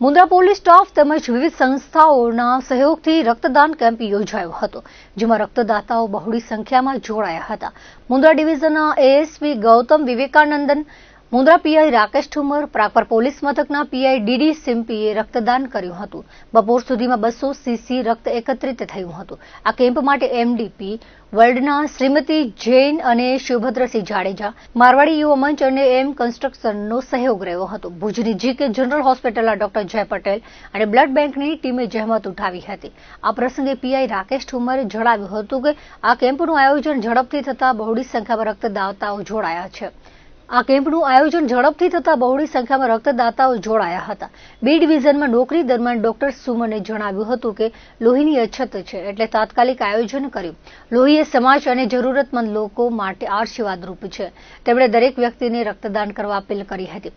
Mundra police staff તેમજ વિવિધ સંસ્થાઓના સહયોગથી રક્તદાન કેમ્પ યોજાયો હતો, જેમાં રક્તદાતાઓ બહોળી સંખ્યામાં જોડાયા હતા. મુન્દ્રા ડિવિઝનના ASP Gautam Vivekanandan, Mundra PI Rakesh Thumar, Pragpar police મથકના પીઆઈ ડીડી સિમ્પીએ રક્તદાન કર્યું હતું. બપોર સુધીમાં 200 સીસી રક્ત એકત્રિત થયું હતું. આ કેમ્પ માટે એમડીપી વર્લ્ડના શ્રીમતી જૈન અને શિવભદ્રસિંહ જાડેજા, મારવાડી યુવા મંચ અને એમ કન્સ્ટ્રક્શનનો સહયોગ રહ્યો હતો. ભુજની જીકે જનરલ હોસ્પિટલના ડોક્ટર જય પટેલ અને બ્લડ બેંકની ટીમે જહેમત ઉઠાવી હતી. આ પ્રસંગે પીઆઈ રાકેશ ઠુમરે જણાવ્યું હતું કે આ કેમ્પનું આયોજન ઝડપથી થતા બહોળી સંખ્યામાં રક્તદાતાઓ જોડાયા હતા. બી ડિવિઝનમાં નોકરી દરમિયાન ડોક્ટર સુમને જણાવ્યું હતું કે લોહીની અછત છે, એટલે તાત્કાલિક આયોજન કર્યું. લોહી એ સમાજ અને જરૂરતમંદ લોકો માટે આશીર્વાદરૂપ છે. તેમણે દરેક વ્યક્તિને રક્તદાન કરવા અપીલ કરી હતી.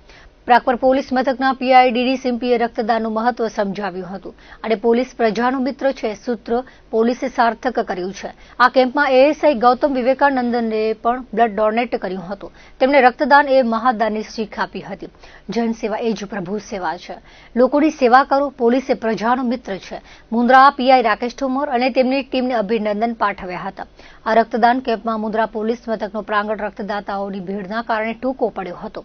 પ્રાગપર પોલીસ મથકના પીઆઈ ડીડી સિમ્પીએ રક્તદાનનું મહત્વ સમજાવ્યું હતું અને પોલીસ પ્રજાનો મિત્ર છે સૂત્ર પોલીસે સાર્થક કર્યું છે. આ કેમ્પમાં એએસઆઈ ગૌતમ વિવેકાનંદને પણ બ્લડ ડોનેટ કર્યું હતું. તેમણે રક્તદાન એ મહાદાનની શીખ આપી હતી. જનસેવા એ જ પ્રભુ સેવા છે. લોકોની સેવા કરો, પોલીસ એ પ્રજાનો મિત્ર છે. મુન્દ્રા પીઆઈ રાકેશ ઠુમર અને તેમની ટીમને અભિનંદન પાઠવ્યા હતા. આ રક્તદાન કેમ્પમાં મુન્દ્રા પોલીસ મથકનો પ્રાંગણ રક્તદાતાઓની ભીડના કારણે ટૂંકો પડ્યો હતો.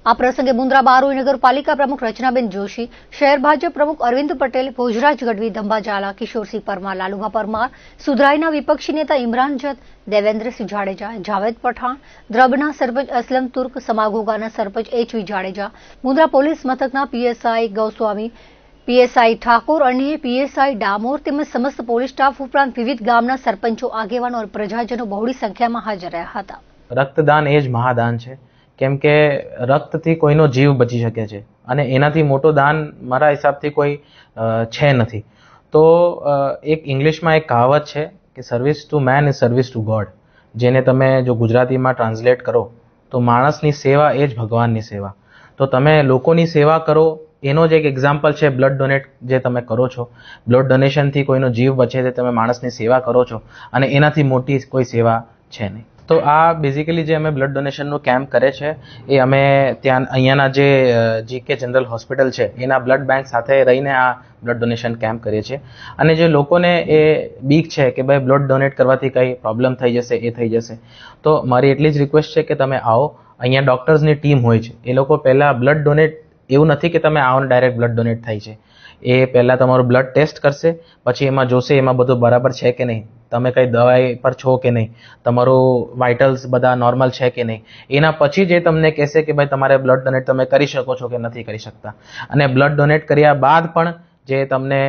આ પ્રસંગે મુન્દ્રા બારોઈ નગરપાલિકા પ્રમુખ રચનાબેન જોશી, શહેર ભાજપ પ્રમુખ અરવિંદ પટેલ, ભોજરાજ ગઢવી, ધંબા ઝાલા, કિશોરસિંહ પરમાર, લાલુભા પરમાર, સુધરાઈના વિપક્ષી નેતા ઇમરાન જત, દેવેન્દ્રસિંહ જાડેજા, જાવેદ પઠાણ, દ્રબના સરપંચ અસલમ તુર્ક, સમાઘોગાના સરપંચ એચવી જાડેજા, મુન્દ્રા પોલીસ મથકના પીએસઆઈ ગૌસ્વામી, પીએસઆઈ ઠાકોર અને પીએસઆઈ ડામોર તેમજ સમસ્ત પોલીસ સ્ટાફ ઉપરાંત વિવિધ ગામના સરપંચો, આગેવાનો અને પ્રજાજનો બહોળી સંખ્યામાં હાજર રહ્યા હતા. રક્તદાન એ જ મહાદાન છે, કેમ કે રક્તથી કોઈનો જીવ બચી શકે છે અને એનાથી મોટો દાન મારા હિસાબથી કોઈ છે નથી. તો એક ઇંગ્લિશમાં એક કહાવત છે કે service two main is service two God, જેને તમે જો ગુજરાતીમાં ટ્રાન્સલેટ કરો તો માણસની સેવા એ જ ભગવાનની સેવા. તો તમે લોકોની સેવા કરો એનો જ એક એક્ઝામ્પલ છે બ્લડ ડોનેટ જે તમે કરો છો. બ્લડ ડોનેશનથી કોઈનો જીવ બચે છે, તમે માણસની સેવા કરો છો અને એનાથી મોટી કોઈ સેવા છે નહીં. તો આ બેઝિકલી જે અમે બ્લડ ડોનેશનનું કેમ્પ કરે છે એ અમે અહીંયાના જે જીકે જનરલ હોસ્પિટલ છે એના બ્લડ બેંક સાથે રહીને આ બ્લડ ડોનેશન કેમ્પ કરીએ છીએ. અને જે લોકોને એ બીક છે કે ભાઈ બ્લડ ડોનેટ કરવાથી કંઈ પ્રોબ્લેમ થઈ જશે, એ થઈ જશે, તો મારી એટલી જ રિક્વેસ્ટ છે કે તમે આવો. અહીંયા ડૉક્ટર્સની ટીમ હોય છે, એ લોકો પહેલાં બ્લડ ડોનેટ, એવું નથી કે તમે આવો ને ડાયરેક્ટ બ્લડ ડોનેટ થાય છે. એ પહેલાં તમારું બ્લડ ટેસ્ટ કરશે, પછી એમાં જોશે એમાં બધું બરાબર છે કે નહીં, તમે કંઈ દવાઈ પર છો કે નહીં, તમારું વાઇટલ્સ બધા નોર્મલ છે કે નહીં. એના પછી જે તમને કહેશે કે ભાઈ તમારે બ્લડ ડોનેટ તમે કરી શકો છો કે નથી કરી શકતા. અને બ્લડ ડોનેટ કર્યા બાદ પણ જે તમને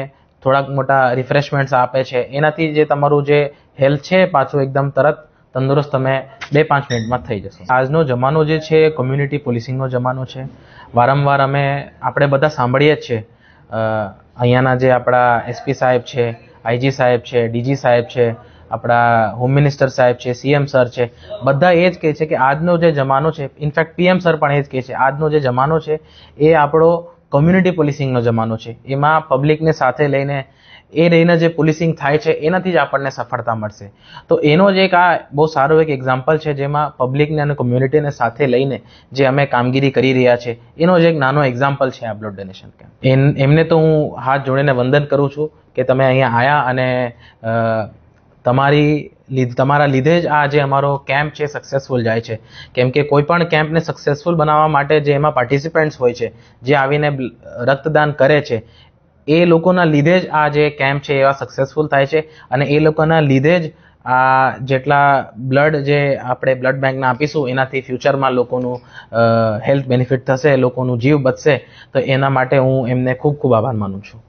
થોડાક મોટા રિફ્રેશમેન્ટ્સ આપે છે, એનાથી જે તમારું જે હેલ્થ છે પાછું એકદમ તરત તંદુરસ્ત તમે 2-5 મિનિટમાં થઈ જશો. આજનો જમાનો જે છે કોમ્યુનિટી પોલીસિંગનો જમાનો છે. વારંવાર આપણે બધા સાંભળીએ જ છે, અહીંયાના જે આપણા એસપી સાહેબ છે, આઈજી સાહેબ છે, ડીજી સાહેબ છે, આપણા હોમ મિનિસ્ટર સાહેબ છે, સીએમ સર છે, બધા એ જ કહે છે કે આજનો જે જમાનો છે, ઇનફેક્ટ પીએમ સર પણ એ જ કહે છે, આજનો જે જમાનો છે એ આપણો કોમ્યુનિટી પોલીસિંગનો જમાનો છે. એમાં પબ્લિકને સાથે લઈને જે પોલીસિંગ થાય છે એનાથી જ આપણને સફળતા મળશે. તો એનો જ એક આ બહુ સારો એક એક્ઝામ્પલ છે, જેમાં પબ્લિકને અને કોમ્યુનિટીને સાથે લઈને જે અમે કામગીરી કરી રહ્યા છે એનો જ એક નાનો એક્ઝામ્પલ છે આ બ્લડ ડોનેશન કેમ્પ. એમને તો હું હાથ જોડીને વંદન કરું છું કે તમે અહીંયા આવ્યા અને તમારા લીધે જ આ જે અમારો કેમ્પ છે સક્સેસફુલ જાય છે. કેમ કે કોઈ પણ કેમ્પને સક્સેસફુલ બનાવવા માટે જે એમાં પાર્ટિસિપન્ટ્સ હોય છે, જે આવીને રક્તદાન કરે છે, એ લોકોના લીધે જ આ જે કેમ્પ છે એવા સક્સેસફુલ થાય છે. અને એ લોકોના લીધે જ આ જેટલા બ્લડ જે આપણે બ્લડ બેંકને આપીશું એનાથી ફ્યુચરમાં લોકોનું હેલ્થ બેનિફિટ થશે, લોકોનું જીવ બચશે. તો એના માટે હું એમને ખૂબ ખૂબ આભાર માનું છું.